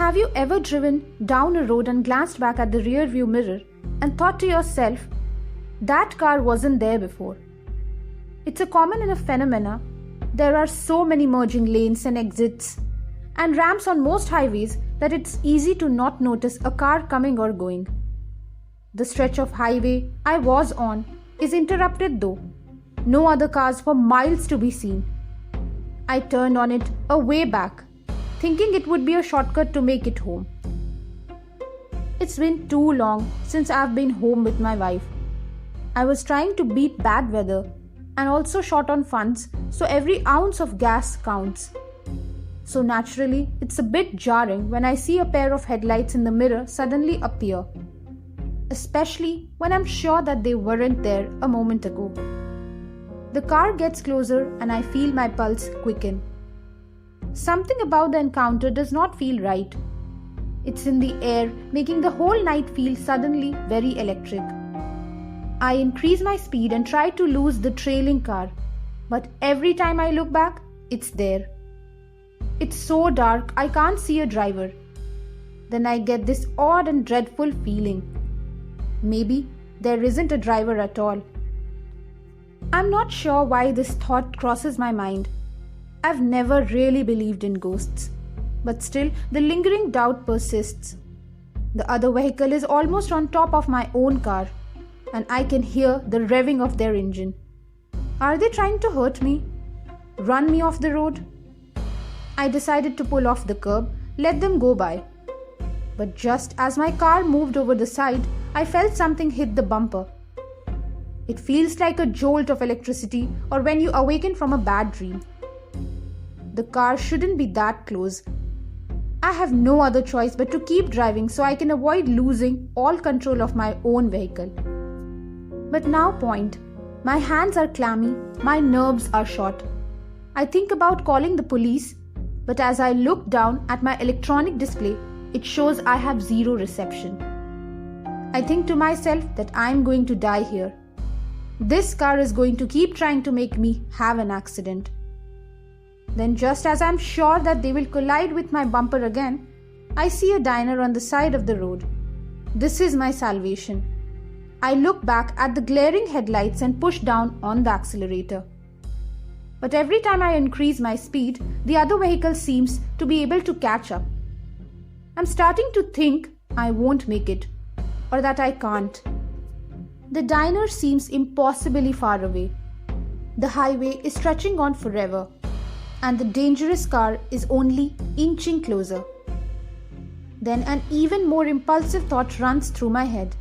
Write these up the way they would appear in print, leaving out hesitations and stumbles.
Have you ever driven down a road and glanced back at the rear view mirror and thought to yourself, that car wasn't there before? It's a common enough phenomena. There are so many merging lanes and exits and ramps on most highways that it's easy to not notice a car coming or going. The stretch of highway I was on is interrupted though. No other cars for miles to be seen. I turned on it a way back, thinking it would be a shortcut to make it home. It's been too long since I've been home with my wife. I was trying to beat bad weather and also short on funds, so every ounce of gas counts. So naturally, it's a bit jarring when I see a pair of headlights in the mirror suddenly appear, especially when I'm sure that they weren't there a moment ago. The car gets closer and I feel my pulse quicken. Something about the encounter does not feel right. It's in the air, making the whole night feel suddenly very electric. I increase my speed and try to lose the trailing car, but every time I look back, it's there. It's so dark I can't see a driver. Then I get this odd and dreadful feeling. Maybe there isn't a driver at all. I'm not sure why this thought crosses my mind. I've never really believed in ghosts, but still the lingering doubt persists. The other vehicle is almost on top of my own car, and I can hear the revving of their engine. Are they trying to hurt me? Run me off the road? I decided to pull off the curb, let them go by. But just as my car moved over the side, I felt something hit the bumper. It feels like a jolt of electricity or when you awaken from a bad dream. The car shouldn't be that close. I have no other choice but to keep driving so I can avoid losing all control of my own vehicle. But now my hands are clammy, my nerves are shot. I think about calling the police, but as I look down at my electronic display, it shows I have zero reception. I think to myself that I'm going to die here. This car is going to keep trying to make me have an accident. Then just as I'm sure that they will collide with my bumper again, I see a diner on the side of the road. This is my salvation. I look back at the glaring headlights and push down on the accelerator. But every time I increase my speed, the other vehicle seems to be able to catch up. I'm starting to think I won't make it, or that I can't. The diner seems impossibly far away. The highway is stretching on forever, and the dangerous car is only inching closer. Then an even more impulsive thought runs through my head.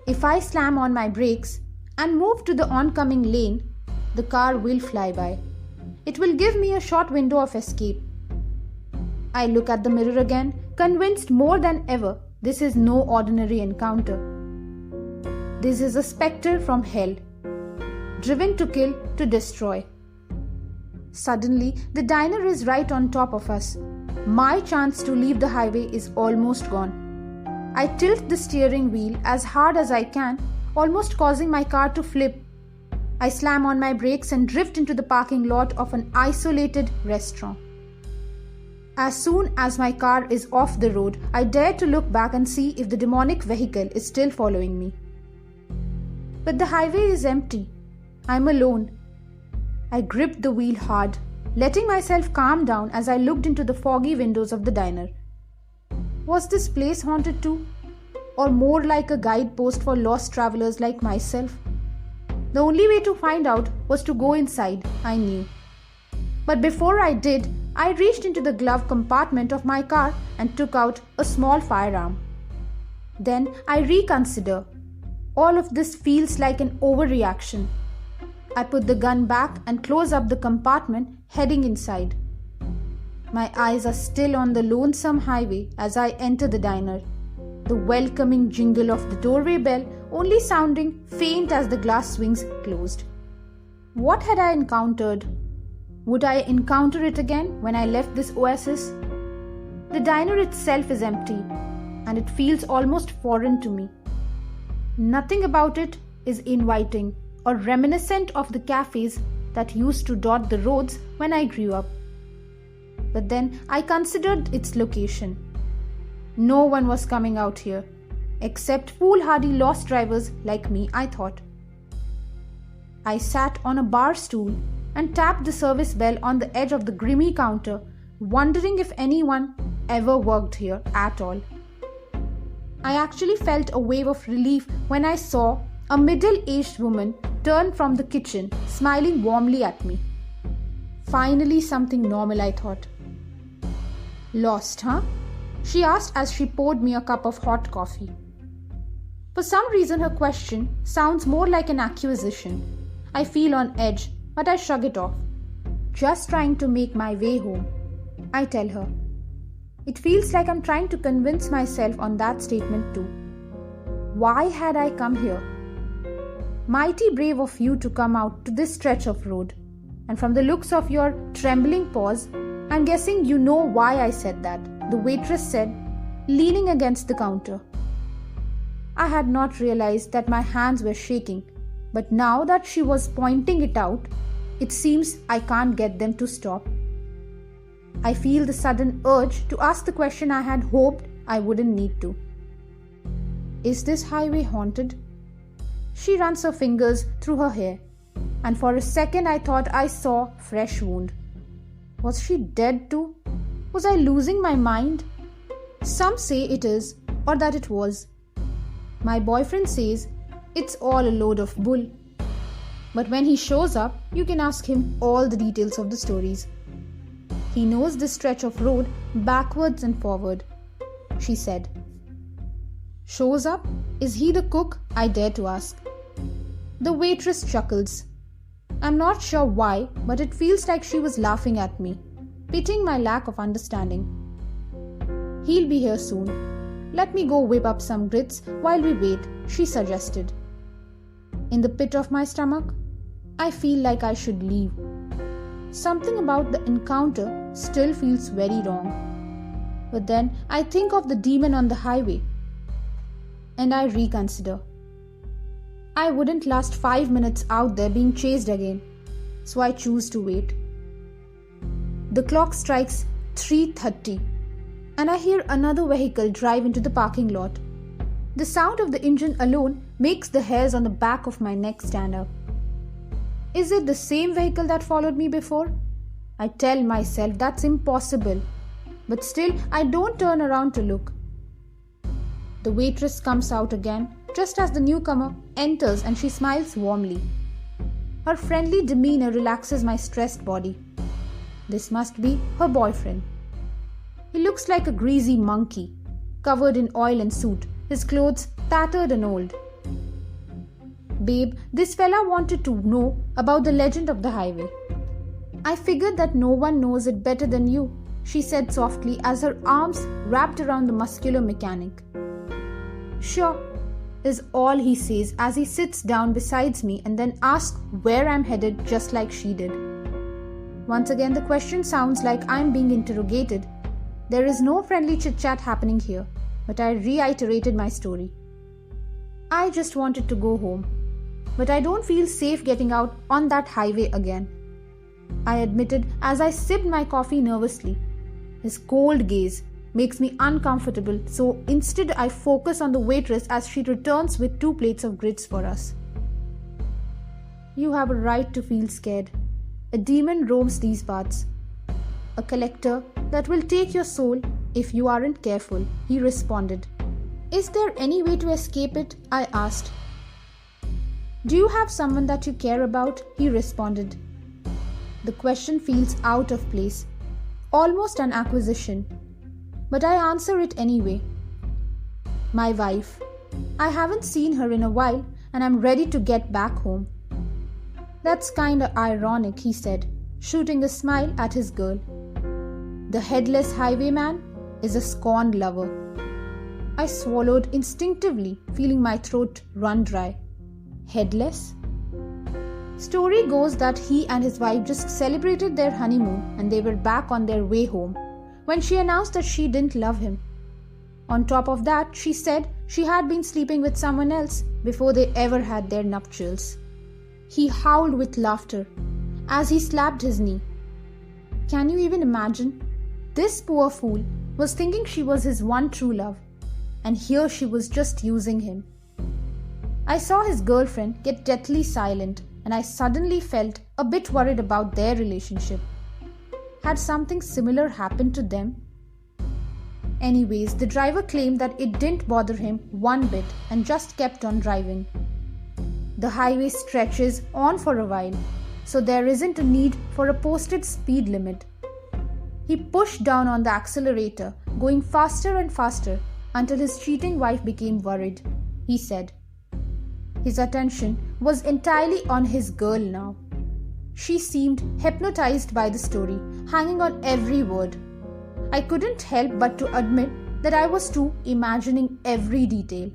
If I slam on my brakes and move to the oncoming lane, the car will fly by. It will give me a short window of escape. I look at the mirror again, convinced more than ever this is no ordinary encounter. This is a spectre from hell, driven to kill, to destroy. Suddenly, the diner is right on top of us. My chance to leave the highway is almost gone. I tilt the steering wheel as hard as I can, almost causing my car to flip. I slam on my brakes and drift into the parking lot of an isolated restaurant. As soon as my car is off the road, I dare to look back and see if the demonic vehicle is still following me. But the highway is empty. I'm alone. I gripped the wheel hard, letting myself calm down as I looked into the foggy windows of the diner. Was this place haunted too? Or more like a guidepost for lost travelers like myself? The only way to find out was to go inside, I knew. But before I did, I reached into the glove compartment of my car and took out a small firearm. Then I reconsider. All of this feels like an overreaction. I put the gun back and close up the compartment, heading inside. My eyes are still on the lonesome highway as I enter the diner, the welcoming jingle of the doorway bell only sounding faint as the glass swings closed. What had I encountered? Would I encounter it again when I left this oasis? The diner itself is empty, and it feels almost foreign to me. Nothing about it is inviting or reminiscent of the cafes that used to dot the roads when I grew up. But then I considered its location. No one was coming out here, except foolhardy lost drivers like me, I thought. I sat on a bar stool and tapped the service bell on the edge of the grimy counter, wondering if anyone ever worked here at all. I actually felt a wave of relief when I saw a middle-aged woman turn from the kitchen, smiling warmly at me. Finally something normal, I thought. Lost, huh? She asked as she poured me a cup of hot coffee. For some reason her question sounds more like an accusation. I feel on edge, but I shrug it off. Just trying to make my way home, I tell her. It feels like I'm trying to convince myself on that statement too. Why had I come here? Mighty brave of you to come out to this stretch of road. And from the looks of your trembling paws, I'm guessing you know why I said that, the waitress said, leaning against the counter. I had not realized that my hands were shaking, but now that she was pointing it out, it seems I can't get them to stop. I feel the sudden urge to ask the question I had hoped I wouldn't need to. Is this highway haunted? She runs her fingers through her hair, and for a second I thought I saw a fresh wound. Was she dead too? Was I losing my mind? Some say it is, or that it was. My boyfriend says it's all a load of bull. But when he shows up, you can ask him all the details of the stories. He knows this stretch of road backwards and forward, she said. Shows up? Is he the cook? I dare to ask. The waitress chuckles. I'm not sure why, but it feels like she was laughing at me, pitying my lack of understanding. He'll be here soon. Let me go whip up some grits while we wait, she suggested. In the pit of my stomach, I feel like I should leave. Something about the encounter still feels very wrong. But then I think of the demon on the highway, and I reconsider. I wouldn't last 5 minutes out there being chased again, so I choose to wait. The clock strikes 3:30, and I hear another vehicle drive into the parking lot. The sound of the engine alone makes the hairs on the back of my neck stand up. Is it the same vehicle that followed me before? I tell myself that's impossible, but still I don't turn around to look. The waitress comes out again just as the newcomer enters, and she smiles warmly. Her friendly demeanor relaxes my stressed body. This must be her boyfriend. He looks like a greasy monkey, covered in oil and soot, his clothes tattered and old. Babe, this fella wanted to know about the legend of the highway. I figured that no one knows it better than you, she said softly as her arms wrapped around the muscular mechanic. Sure, is all he says as he sits down beside me and then asks where I'm headed just like she did. Once again, the question sounds like I'm being interrogated. There is no friendly chit-chat happening here, but I reiterated my story. I just wanted to go home, but I don't feel safe getting out on that highway again, I admitted as I sipped my coffee nervously. His cold gaze makes me uncomfortable, so instead I focus on the waitress as she returns with 2 plates of grits for us. You have a right to feel scared. A demon roams these parts. A collector that will take your soul if you aren't careful, he responded. Is there any way to escape it? I asked. Do you have someone that you care about? He responded. The question feels out of place, almost an accusation. But I answer it anyway. My wife. I haven't seen her in a while and I'm ready to get back home. That's kinda ironic, he said, shooting a smile at his girl. The headless highwayman is a scorned lover. I swallowed instinctively, feeling my throat run dry. Headless? Story goes that he and his wife just celebrated their honeymoon and they were back on their way home when she announced that she didn't love him. On top of that, she said she had been sleeping with someone else before they ever had their nuptials. He howled with laughter as he slapped his knee. Can you even imagine? This poor fool was thinking she was his one true love, and here she was just using him. I saw his girlfriend get deathly silent, and I suddenly felt a bit worried about their relationship. Had something similar happened to them? Anyways, the driver claimed that it didn't bother him one bit and just kept on driving. The highway stretches on for a while, so there isn't a need for a posted speed limit. He pushed down on the accelerator, going faster and faster until his cheating wife became worried, he said. His attention was entirely on his girl now. She seemed hypnotized by the story, hanging on every word. I couldn't help but to admit that I was too imagining every detail.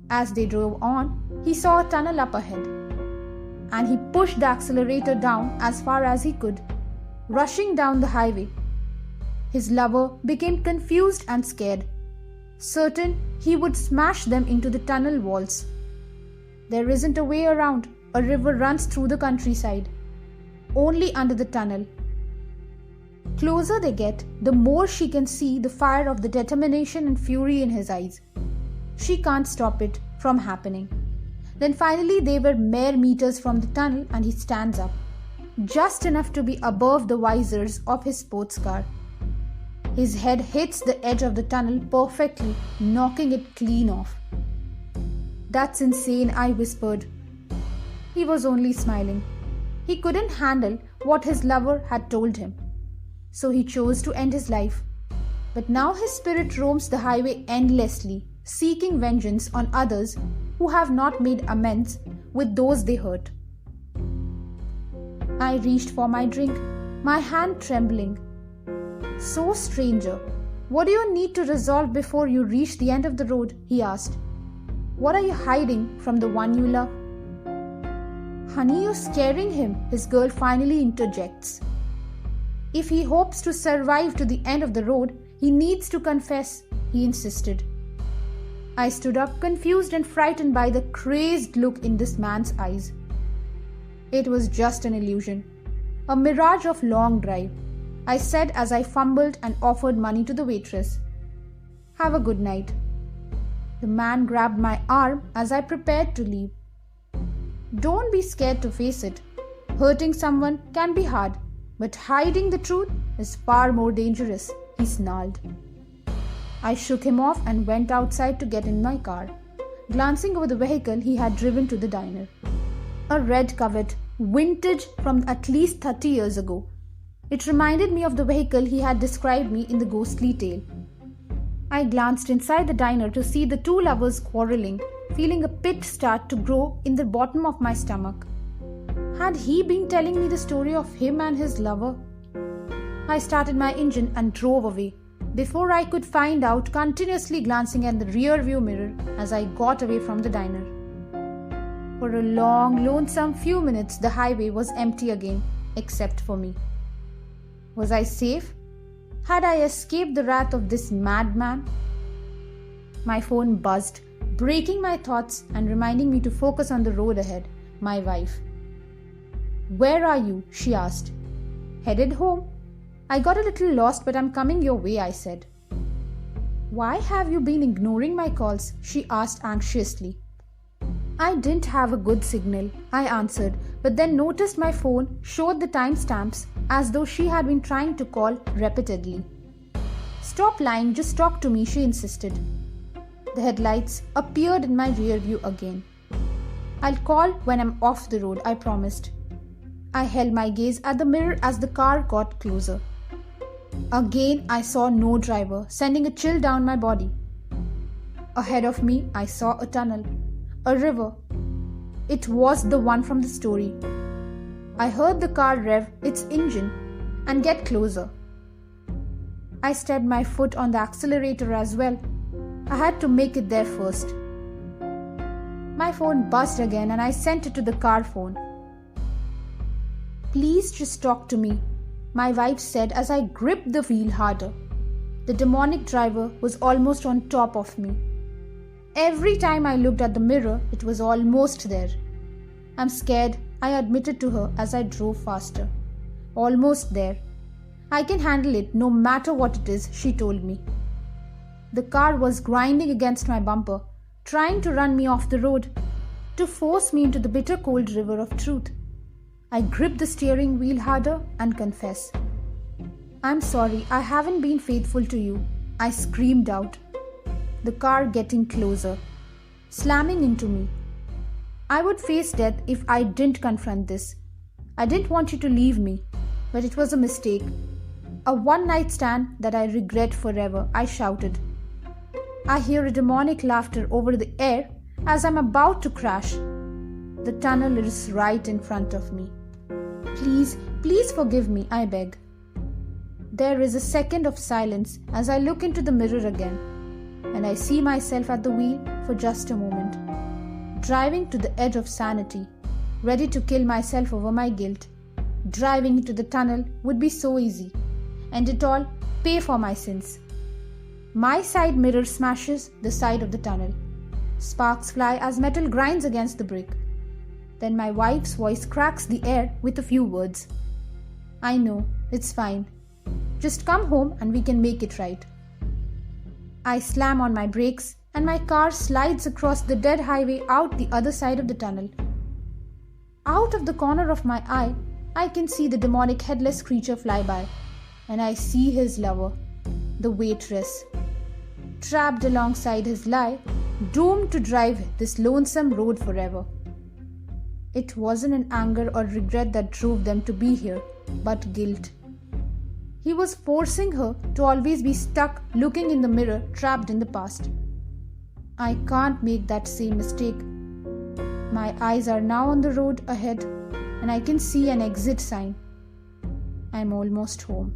As they drove on, he saw a tunnel up ahead, and he pushed the accelerator down as far as he could, rushing down the highway. His lover became confused and scared, certain he would smash them into the tunnel walls. There isn't a way around. A river runs through the countryside, only under the tunnel. Closer they get, the more she can see the fire of the determination and fury in his eyes. She can't stop it from happening. Then finally they were mere meters from the tunnel and he stands up, just enough to be above the visors of his sports car. His head hits the edge of the tunnel perfectly, knocking it clean off. "That's insane," I whispered. He was only smiling. He couldn't handle what his lover had told him, so he chose to end his life. But now his spirit roams the highway endlessly, seeking vengeance on others who have not made amends with those they hurt. I reached for my drink, my hand trembling. "So, stranger, what do you need to resolve before you reach the end of the road?" he asked. "What are you hiding from the one you love?" "Honey, you're scaring him," his girl finally interjects. "If he hopes to survive to the end of the road, he needs to confess," he insisted. I stood up, confused and frightened by the crazed look in this man's eyes. It was just an illusion, a mirage of long drive, I said as I fumbled and offered money to the waitress. "Have a good night." The man grabbed my arm as I prepared to leave. "Don't be scared to face it. Hurting someone can be hard, but hiding the truth is far more dangerous," he snarled. I shook him off and went outside to get in my car, glancing over the vehicle he had driven to the diner. A red Corvette, vintage from at least 30 years ago. It reminded me of the vehicle he had described me in the ghostly tale. I glanced inside the diner to see the two lovers quarreling, feeling a pit start to grow in the bottom of my stomach. Had he been telling me the story of him and his lover? I started my engine and drove away, before I could find out, continuously glancing at the rear view mirror as I got away from the diner. For a long, lonesome few minutes, the highway was empty again, except for me. Was I safe? Had I escaped the wrath of this madman? My phone buzzed, breaking my thoughts and reminding me to focus on the road ahead, my wife. "Where are you?" she asked. "Headed home. I got a little lost, but I'm coming your way," I said. "Why have you been ignoring my calls?" she asked anxiously. "I didn't have a good signal," I answered, but then noticed my phone showed the timestamps as though she had been trying to call repeatedly. "Stop lying, just talk to me," she insisted. The headlights appeared in my rear view again. "I'll call when I'm off the road," I promised. I held my gaze at the mirror as the car got closer. Again, I saw no driver, sending a chill down my body. Ahead of me, I saw a tunnel, a river. It was the one from the story. I heard the car rev its engine and get closer. I stepped my foot on the accelerator as well. I had to make it there first. My phone buzzed again and I sent it to the car phone. "Please just talk to me," my wife said as I gripped the wheel harder. The demonic driver was almost on top of me. Every time I looked at the mirror, it was almost there. "I'm scared," I admitted to her as I drove faster. "Almost there." I can handle it no matter what it is, she told me. The car was grinding against my bumper, trying to run me off the road, to force me into the bitter cold river of truth. I gripped the steering wheel harder and confessed. I'm sorry, I haven't been faithful to you, I screamed out. The car getting closer, slamming into me. I would face death if I didn't confront this. I didn't want you to leave me, but it was a mistake. A one-night stand that I regret forever, I shouted. I hear a demonic laughter over the air as I'm about to crash. The tunnel is right in front of me. Please, please forgive me, I beg. There is a second of silence as I look into the mirror again, and I see myself at the wheel for just a moment, driving to the edge of sanity, ready to kill myself over my guilt. Driving into the tunnel would be so easy, and it all pay for my sins. My side mirror smashes the side of the tunnel. Sparks fly as metal grinds against the brick. Then my wife's voice cracks the air with a few words. I know, it's fine. Just come home and we can make it right. I slam on my brakes and my car slides across the dead highway out the other side of the tunnel. Out of the corner of my eye, I can see the demonic headless creature fly by, and I see his lover, the waitress, trapped alongside his lie, doomed to drive this lonesome road forever. It wasn't an anger or regret that drove them to be here, but guilt. He was forcing her to always be stuck looking in the mirror, trapped in the past. I can't make that same mistake. My eyes are now on the road ahead, and I can see an exit sign. I'm almost home.